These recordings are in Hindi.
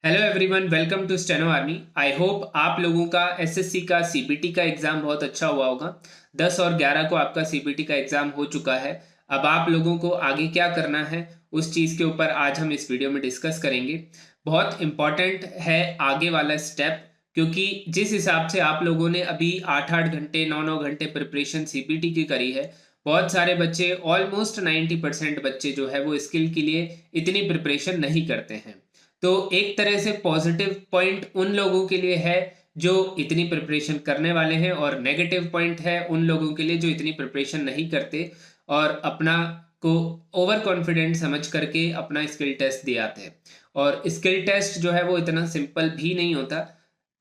Hello everyone, welcome to steno army. I hope आप लोगों का एसएससी का सीबीटी का एग्ज़ाम बहुत अच्छा हुआ होगा। 10 और 11 को आपका सीबीटी का एग्ज़ाम हो चुका है। अब आप लोगों को आगे क्या करना है उस चीज़ के ऊपर आज हम इस वीडियो में डिस्कस करेंगे। बहुत इम्पॉर्टेंट है आगे वाला स्टेप, क्योंकि जिस हिसाब से आप लोगों ने अभी 8-8 घंटे 9-9 घंटे प्रिपरेशन सीबीटी की करी है, बहुत सारे बच्चे ऑलमोस्ट 90% बच्चे जो है वो स्किल के लिए इतनी प्रिपरेशन नहीं करते हैं। तो एक तरह से पॉजिटिव पॉइंट उन लोगों के लिए है जो इतनी प्रिपरेशन करने वाले हैं, और नेगेटिव पॉइंट है उन लोगों के लिए जो इतनी प्रिपरेशन नहीं करते और अपना को ओवर कॉन्फिडेंट समझ करके अपना स्किल टेस्ट दिए आते हैं। और स्किल टेस्ट जो है वो इतना सिंपल भी नहीं होता।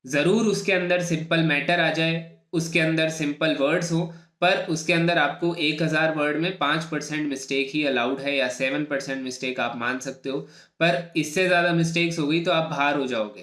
ज़रूर उसके अंदर सिंपल मैटर आ जाए, उसके अंदर सिंपल वर्ड्स हो, पर उसके अंदर आपको 1000 वर्ड में 5% मिस्टेक ही अलाउड है, या 7% मिस्टेक आप मान सकते हो। पर इससे ज़्यादा मिस्टेक्स हो गई तो आप बाहर हो जाओगे।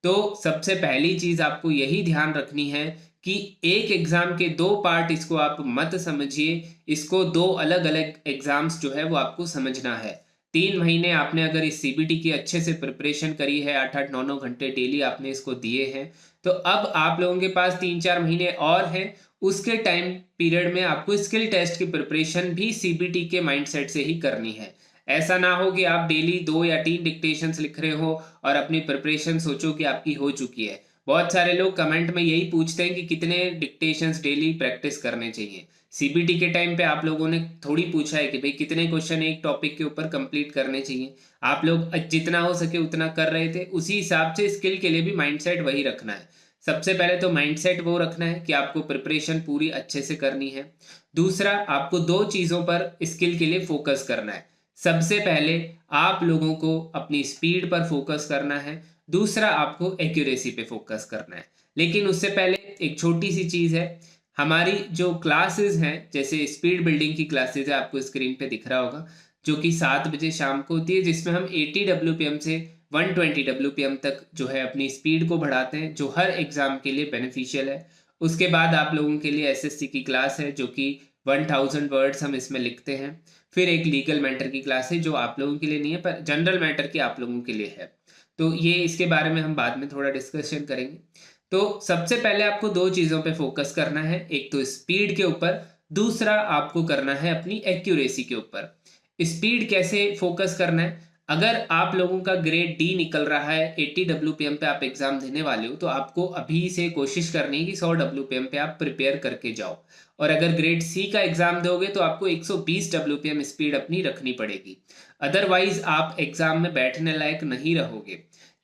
तो सबसे पहली चीज़ आपको यही ध्यान रखनी है कि एक एग्ज़ाम के दो पार्ट इसको आप मत समझिए, इसको दो अलग अलग एग्ज़ाम्स जो है वो आपको समझना है। 3 महीने आपने अगर इस सीबीटी की अच्छे से प्रिपरेशन करी है, 8-8 9-9 घंटे डेली आपने इसको दिए हैं, तो अब आप लोगों के पास 3-4 महीने और हैं। उसके टाइम पीरियड में आपको स्किल टेस्ट की प्रिपरेशन भी सीबीटी के माइंडसेट से ही करनी है। ऐसा ना हो कि आप डेली 2 या 3 डिक्टेशंस लिख रहे हो और अपनी प्रिपरेशन सोचो कि आपकी हो चुकी है। बहुत सारे लोग कमेंट में यही पूछते हैं कि कितने डिक्टेशंस डेली प्रैक्टिस करने चाहिए। सीबीटी के टाइम पे आप लोगों ने थोड़ी पूछा है कि भाई कितने क्वेश्चन एक टॉपिक के ऊपर कंप्लीट करने चाहिए। आप लोग जितना हो सके उतना कर रहे थे, उसी हिसाब से स्किल के लिए भी माइंडसेट वही रखना है। सबसे पहले तो माइंडसेट वो रखना है कि आपको प्रिपरेशन पूरी अच्छे से करनी है। दूसरा, आपको दो चीज़ों पर स्किल के लिए फोकस करना है। सबसे पहले आप लोगों को अपनी स्पीड पर फोकस करना है। दूसरा, आपको एक्यूरेसी पे फोकस करना है। लेकिन उससे पहले एक छोटी सी चीज़ है। हमारी जो क्लासेस हैं, जैसे स्पीड बिल्डिंग की क्लासेस है, आपको स्क्रीन पे दिख रहा होगा, जो कि 7 बजे शाम को होती है, जिसमें हम 80 WPM से 120 WPM तक जो है अपनी स्पीड को बढ़ाते हैं, जो हर एग्ज़ाम के लिए बेनिफिशियल है। उसके बाद आप लोगों के लिए एसएससी की क्लास है, जो कि 1000 वर्ड्स हम इसमें लिखते हैं। फिर एक लीगल मैटर की क्लास है, जो आप लोगों के लिए नहीं है पर जनरल मैटर की आप लोगों के लिए है। तो ये इसके बारे में हम बाद में थोड़ा डिस्कशन करेंगे। तो सबसे पहले आपको दो चीज़ों पे फोकस करना है, एक तो स्पीड के ऊपर, दूसरा आपको करना है अपनी एक्यूरेसी के ऊपर। स्पीड कैसे फोकस करना है? अगर आप लोगों का ग्रेड डी निकल रहा है, 80 WPM पे आप एग्जाम देने वाले हो, तो आपको अभी से कोशिश करनी है कि 100 WPM पे आप प्रिपेयर करके जाओ। और अगर ग्रेड सी का एग्जाम दोगे तो आपको 120 WPM स्पीड अपनी रखनी पड़ेगी। अदरवाइज आप एग्जाम में बैठने लायक नहीं रहोगे,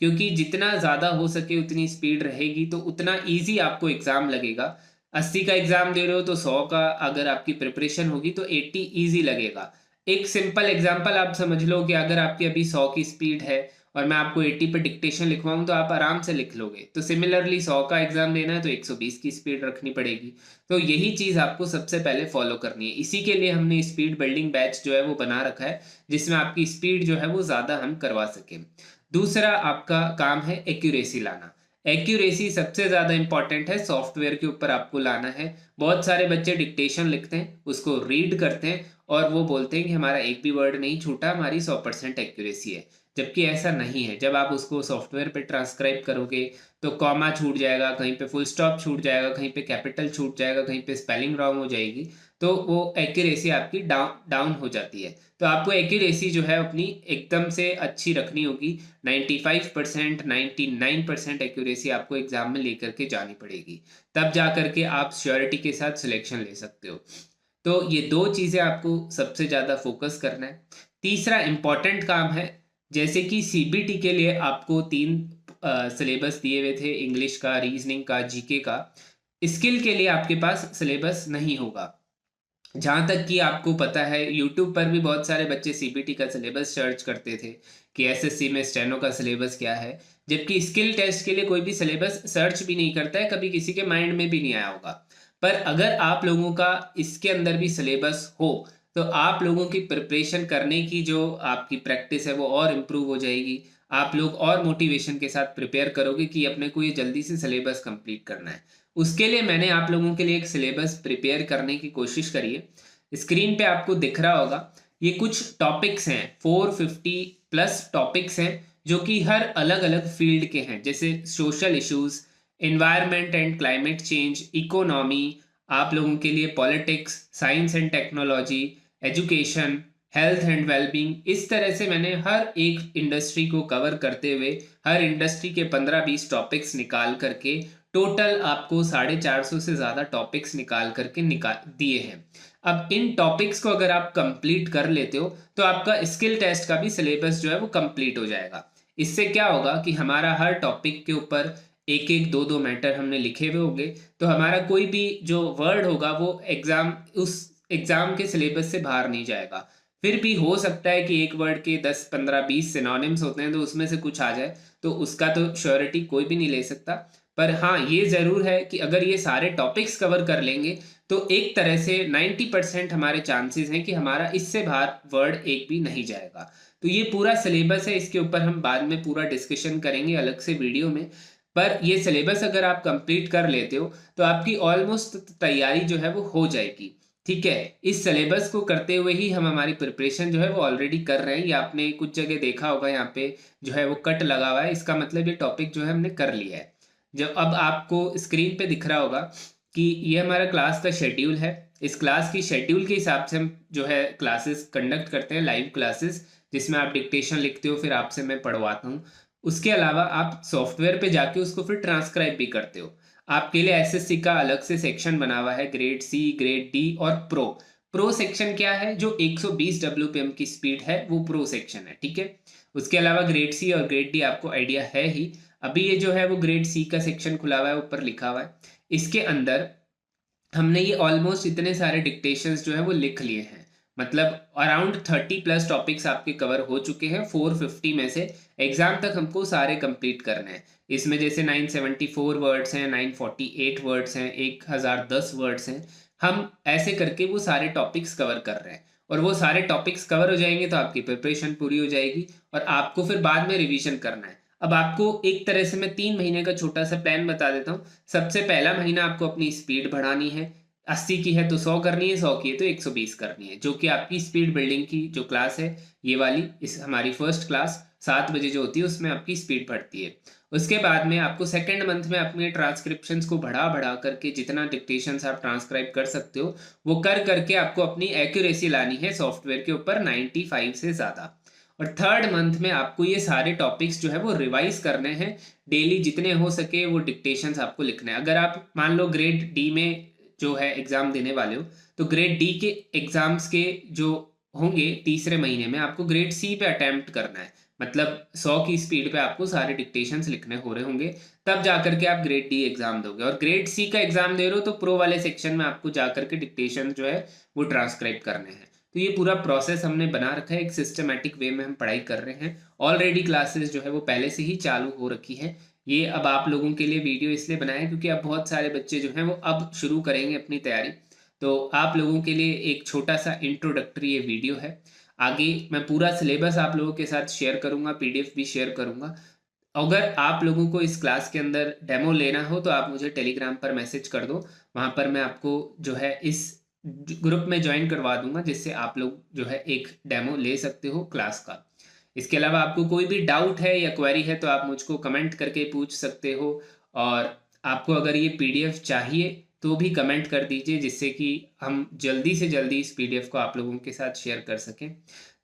क्योंकि जितना ज़्यादा हो सके उतनी स्पीड रहेगी तो उतना ईजी आपको एग्ज़ाम लगेगा। 80 का एग्ज़ाम दे रहे हो तो 100 का अगर आपकी प्रिपरेशन होगी तो 80 ईजी लगेगा। एक सिंपल एग्जांपल आप समझ लो कि अगर आपकी अभी 100 की स्पीड है और मैं आपको 80 पे डिक्टेशन लिखवाऊं तो आप आराम से लिख लोगे। तो सिमिलरली 100 का एग्जाम देना है तो 120 की स्पीड रखनी पड़ेगी। तो यही चीज़ आपको सबसे पहले फॉलो करनी है। इसी के लिए हमने स्पीड बिल्डिंग बैच जो है वो बना रखा है, जिसमें आपकी स्पीड जो है वो ज़्यादा हम करवा सकें। दूसरा आपका काम है एक्यूरेसी लाना। एक्यूरेसी सबसे ज़्यादा इंपॉर्टेंट है, सॉफ्टवेयर के ऊपर आपको लाना है। बहुत सारे बच्चे डिक्टेशन लिखते हैं, उसको रीड करते हैं और वो बोलते हैं कि हमारा एक भी वर्ड नहीं छूटा, हमारी 100% एक्यूरेसी है। जबकि ऐसा नहीं है। जब आप उसको सॉफ्टवेयर पे ट्रांसक्राइब करोगे तो कॉमा छूट जाएगा, कहीं पे फुल स्टॉप छूट जाएगा, कहीं पे कैपिटल छूट जाएगा, कहीं पे स्पेलिंग रॉन्ग हो जाएगी। तो वो एक्यूरेसी आपकी डाउन डाउन हो जाती है। तो आपको एक्यूरेसी जो है अपनी एकदम से अच्छी रखनी होगी। 95% 99% एक्यूरेसी आपको एग्जाम में लेकर के जानी पड़ेगी, तब जा करके आप श्योरिटी के साथ सिलेक्शन ले सकते हो। तो ये दो चीज़ें आपको सबसे ज़्यादा फोकस करना है। तीसरा इम्पॉर्टेंट काम है, जैसे कि सीबीटी के लिए आपको 3 सिलेबस दिए हुए थे, इंग्लिश का, रीजनिंग का, जीके का। स्किल के लिए आपके पास सिलेबस नहीं होगा। जहाँ तक कि आपको पता है, यूट्यूब पर भी बहुत सारे बच्चे सीबीटी का सिलेबस सर्च करते थे कि एसएससी में स्टेनो का सिलेबस क्या है, जबकि स्किल टेस्ट के लिए कोई भी सिलेबस सर्च भी नहीं करता है, कभी किसी के माइंड में भी नहीं आया होगा। पर अगर आप लोगों का इसके अंदर भी सिलेबस हो तो आप लोगों की प्रिपरेशन करने की जो आपकी प्रैक्टिस है वो और इम्प्रूव हो जाएगी। आप लोग और मोटिवेशन के साथ प्रिपेयर करोगे कि अपने को ये जल्दी से सिलेबस कंप्लीट करना है। उसके लिए मैंने आप लोगों के लिए एक सिलेबस प्रिपेयर करने की कोशिश करी है। स्क्रीन पे आपको दिख रहा होगा, ये कुछ टॉपिक्स हैं, 450 प्लस टॉपिक्स हैं, जो कि हर अलग अलग फील्ड के हैं, जैसे social issues, environment and climate change, economy, आप लोगों के लिए politics, science and technology, education, health and wellbeing. इस तरह से मैंने हर एक इंडस्ट्री को कवर करते हुए हर इंडस्ट्री के 15-20 टॉपिक्स निकाल करके टोटल आपको 450 से ज़्यादा टॉपिक्स निकाल करके निकाल दिए हैं। अब इन टॉपिक्स को अगर आप कंप्लीट कर लेते हो तो आपका स्किल टेस्ट का भी सिलेबस जो है वो कंप्लीट हो जाएगा। इससे क्या होगा कि हमारा हर टॉपिक के ऊपर एक एक दो दो मैटर हमने लिखे हुए होंगे, तो हमारा कोई भी जो वर्ड होगा वो उस एग्जाम के सिलेबस से बाहर नहीं जाएगा। फिर भी हो सकता है कि एक वर्ड के 10 15 20 सिनोनिम्स होते हैं, तो उसमें से कुछ आ जाए, तो उसका तो श्योरिटी कोई भी नहीं ले सकता। पर हाँ, ये ज़रूर है कि अगर ये सारे टॉपिक्स कवर कर लेंगे तो एक तरह से 90% हमारे चांसेस हैं कि हमारा इससे बाहर वर्ड एक भी नहीं जाएगा। तो ये पूरा सिलेबस है, इसके ऊपर हम बाद में पूरा डिस्कशन करेंगे अलग से वीडियो में। पर ये सिलेबस अगर आप कंप्लीट कर लेते हो तो आपकी ऑलमोस्ट तैयारी जो है वो हो जाएगी। ठीक है, इस सिलेबस को करते हुए ही हम हमारी प्रिपरेशन जो है वो ऑलरेडी कर रहे हैं। ये आपने कुछ जगह देखा होगा, यहाँ पे जो है वो कट लगा हुआ है, इसका मतलब ये टॉपिक जो है हमने कर लिया है। जब अब आपको स्क्रीन पे दिख रहा होगा कि ये हमारा क्लास का शेड्यूल है। इस क्लास की शेड्यूल के हिसाब से हम जो है क्लासेस कंडक्ट करते हैं, लाइव क्लासेस, जिसमें आप डिक्टेशन लिखते हो, फिर आपसे मैं पढ़वाता हूँ। उसके अलावा आप सॉफ्टवेयर पे जाके उसको फिर ट्रांसक्राइब भी करते हो। आपके लिए एसएससी का अलग से सेक्शन बना हुआ है, ग्रेड सी, ग्रेड डी और प्रो। प्रो सेक्शन क्या है? जो 120 डब्ल्यूपीएम की स्पीड है वो प्रो सेक्शन है। ठीक है, उसके अलावा ग्रेड सी और ग्रेड डी आपको आइडिया है ही। अभी ये जो है वो ग्रेड सी का सेक्शन खुला हुआ है, ऊपर लिखा हुआ है। इसके अंदर हमने ये ऑलमोस्ट इतने सारे डिक्टेशंस जो है वो लिख लिए हैं। मतलब अराउंड 30+ टॉपिक्स आपके कवर हो चुके हैं 450 में से। एग्जाम तक हमको सारे कंप्लीट करने हैं। इसमें जैसे 974 वर्ड्स हैं, 948 वर्ड्स हैं, 1010 वर्ड्स हैं। हम ऐसे करके वो सारे टॉपिक्स कवर कर रहे हैं, और वो सारे टॉपिक्स कवर हो जाएंगे तो आपकी प्रिपरेशन पूरी हो जाएगी, और आपको फिर बाद में रिवीजन करना है। अब आपको एक तरह से मैं 3 महीने का छोटा सा प्लान बता देता हूँ। सबसे पहला महीना आपको अपनी स्पीड बढ़ानी है। 80 की है तो 100 करनी है, 100 की है तो 120 करनी है, जो कि आपकी स्पीड बिल्डिंग की जो क्लास है ये वाली, इस हमारी फर्स्ट क्लास 7 बजे जो होती है उसमें आपकी स्पीड बढ़ती है। उसके बाद में आपको सेकेंड मंथ में अपने ट्रांसक्रिप्शंस को बढ़ा बढ़ा करके जितना डिक्टेशंस आप ट्रांसक्राइब कर सकते हो वो कर करके आपको अपनी एक्यूरेसी लानी है सॉफ्टवेयर के ऊपर 95 से ज़्यादा। और थर्ड मंथ में आपको ये सारे टॉपिक्स जो है वो रिवाइज करने हैं। डेली जितने हो सके वो डिक्टेशंस आपको लिखने हैं। अगर आप मान लो ग्रेड डी में जो है एग्जाम देने वाले हो, तो ग्रेड डी के एग्जाम्स के जो होंगे तीसरे महीने में आपको ग्रेड सी पे अटेम्प्ट करना है। मतलब 100 की स्पीड पे आपको सारे डिक्टेशंस लिखने हो रहे होंगे, तब जाकर के आप ग्रेड डी एग्जाम दोगे। और ग्रेड सी का एग्जाम दे रहे हो तो प्रो वाले सेक्शन में आपको जाकर के डिक्टेशन जो है वो ट्रांसक्राइब करने हैं। तो ये पूरा प्रोसेस हमने बना रखा है, एक सिस्टमेटिक वे में हम पढ़ाई कर रहे हैं। ऑलरेडी क्लासेस जो है वो पहले से ही चालू हो रखी है। ये अब आप लोगों के लिए वीडियो इसलिए बनाया है क्योंकि अब बहुत सारे बच्चे जो हैं वो अब शुरू करेंगे अपनी तैयारी। तो आप लोगों के लिए एक छोटा सा इंट्रोडक्टरी ये वीडियो है। आगे मैं पूरा सिलेबस आप लोगों के साथ शेयर करूंगा, पीडीएफ भी शेयर करूंगा। अगर आप लोगों को इस क्लास के अंदर डेमो लेना हो तो आप मुझे टेलीग्राम पर मैसेज कर दो, वहाँ पर मैं आपको जो है इस ग्रुप में ज्वाइन करवा दूंगा, जिससे आप लोग जो है एक डेमो ले सकते हो क्लास का। इसके अलावा आपको कोई भी डाउट है या क्वेरी है तो आप मुझको कमेंट करके पूछ सकते हो। और आपको अगर ये पीडीएफ चाहिए तो भी कमेंट कर दीजिए, जिससे कि हम जल्दी से जल्दी इस पीडीएफ को आप लोगों के साथ शेयर कर सकें।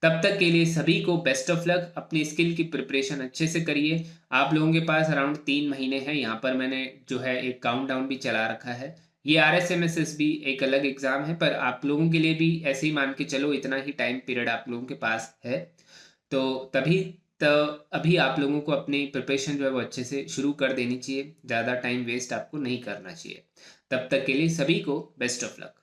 तब तक के लिए सभी को बेस्ट ऑफ लक। अपनी स्किल की प्रिपरेशन अच्छे से करिए। आप लोगों के पास अराउंड 3 महीने हैं। यहाँ पर मैंने जो है एक काउंटडाउन भी चला रखा है। ये RSMSS भी एक अलग एग्जाम है, पर आप लोगों के लिए भी ऐसे ही मान के चलो इतना ही टाइम पीरियड आप लोगों के पास है। तो तभी तो अभी आप लोगों को अपनी प्रिपरेशन जो है वो अच्छे से शुरू कर देनी चाहिए। ज़्यादा टाइम वेस्ट आपको नहीं करना चाहिए। तब तक के लिए सभी को बेस्ट ऑफ लक।